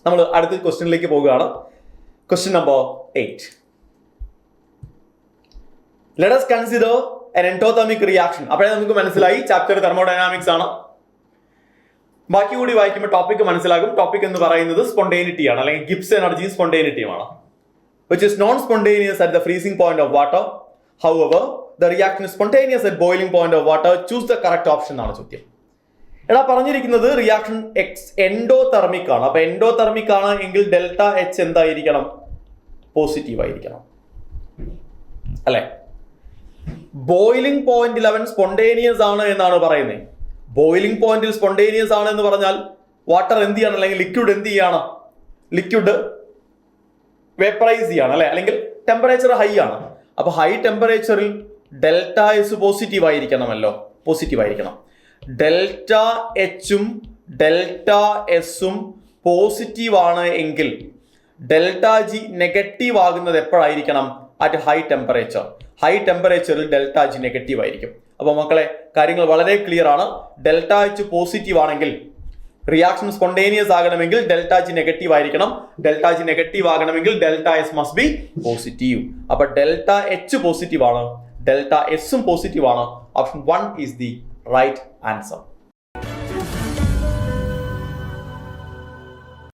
നമ്മൾ അടുത്ത ക്വസ്റ്റ്യനിലേക്ക് പോവുകയാണ്. Question number 8. Let us consider an endothermic reaction. അപ്പോഴേ നമുക്ക് മനസ്സിലായി ചാപ്റ്റർ തെർമോഡൈനാമിക്സ് ആണ്. ബാക്കി കൂടി വായിക്കുമ്പോൾ ടോപ്പിക് മനസ്സിലാകും. ടോപ്പിക് എന്ന് പറയുന്നത് സ്പോണ്ടേനിറ്റി ആണ്, അല്ലെങ്കിൽ ഗിബ്സ് എനർജി സ്പോണ്ടേനിറ്റിയുമാണ്. Which is non-spontaneous at the freezing point of water. However, the reaction is spontaneous at boiling point of water. Choose the correct option എന്നാണ് ചോദ്യം. എടാ പറഞ്ഞിരിക്കുന്നത് റിയാക്ഷൻ എൻഡോതെർമിക് ആണ്. അപ്പൊ എൻഡോതെർമിക് ആണ് എങ്കിൽ ഡെൽറ്റ എച്ച് എന്തായിരിക്കണം? പോസിറ്റീവ് ആയിരിക്കണം, അല്ലെ? ബോയിലിംഗ് പോയിന്റിൽ അവൻ സ്പോണ്ടേനിയസ് ആണ് എന്നാണ് പറയുന്നത്. ബോയിലിംഗ് പോയിന്റിൽ സ്പോണ്ടേനിയസ് ആണ് എന്ന് പറഞ്ഞാൽ വാട്ടർ എന്ത് ചെയ്യണം, അല്ലെങ്കിൽ ലിക്വിഡ് എന്ത് ചെയ്യാണ്? ലിക്വിഡ് വേപ്പറൈസ് ചെയ്യാണ്, അല്ലെ? അല്ലെങ്കിൽ ടെമ്പറേച്ചർ ഹൈ ആണ്. അപ്പൊ ഹൈ ടെമ്പറേച്ചറിൽ ഡെൽറ്റ എസ് പോസിറ്റീവ് ആയിരിക്കണമല്ലോ, പോസിറ്റീവ് ആയിരിക്കണം. ഡെൽറ്റ എച്ചും ഡെൽറ്റ എസും പോസിറ്റീവ് ആണ് എങ്കിൽ ഡെൽറ്റ ജി നെഗറ്റീവ് ആകുന്നത് എപ്പോഴായിരിക്കണം? At high temperature. ഹൈ ടെമ്പറേച്ചറിൽ ഡെൽറ്റ ജി നെഗറ്റീവ് ആയിരിക്കും. അപ്പോൾ മക്കളെ കാര്യങ്ങൾ വളരെ ക്ലിയർ ആണ്. ഡെൽറ്റ എച്ച് പോസിറ്റീവ് ആണെങ്കിൽ റിയാക്ഷൻ സ്പോണ്ടേനിയസ് ആകണമെങ്കിൽ ഡെൽറ്റ ജി നെഗറ്റീവ് ആയിരിക്കണം. ഡെൽറ്റ ജി നെഗറ്റീവ് ആകണമെങ്കിൽ delta S must be positive. അപ്പൊ ഡെൽറ്റ എച്ച് പോസിറ്റീവ് ആണ്, ഡെൽറ്റ എസും പോസിറ്റീവ് ആണ്. Option 1 is the right answer.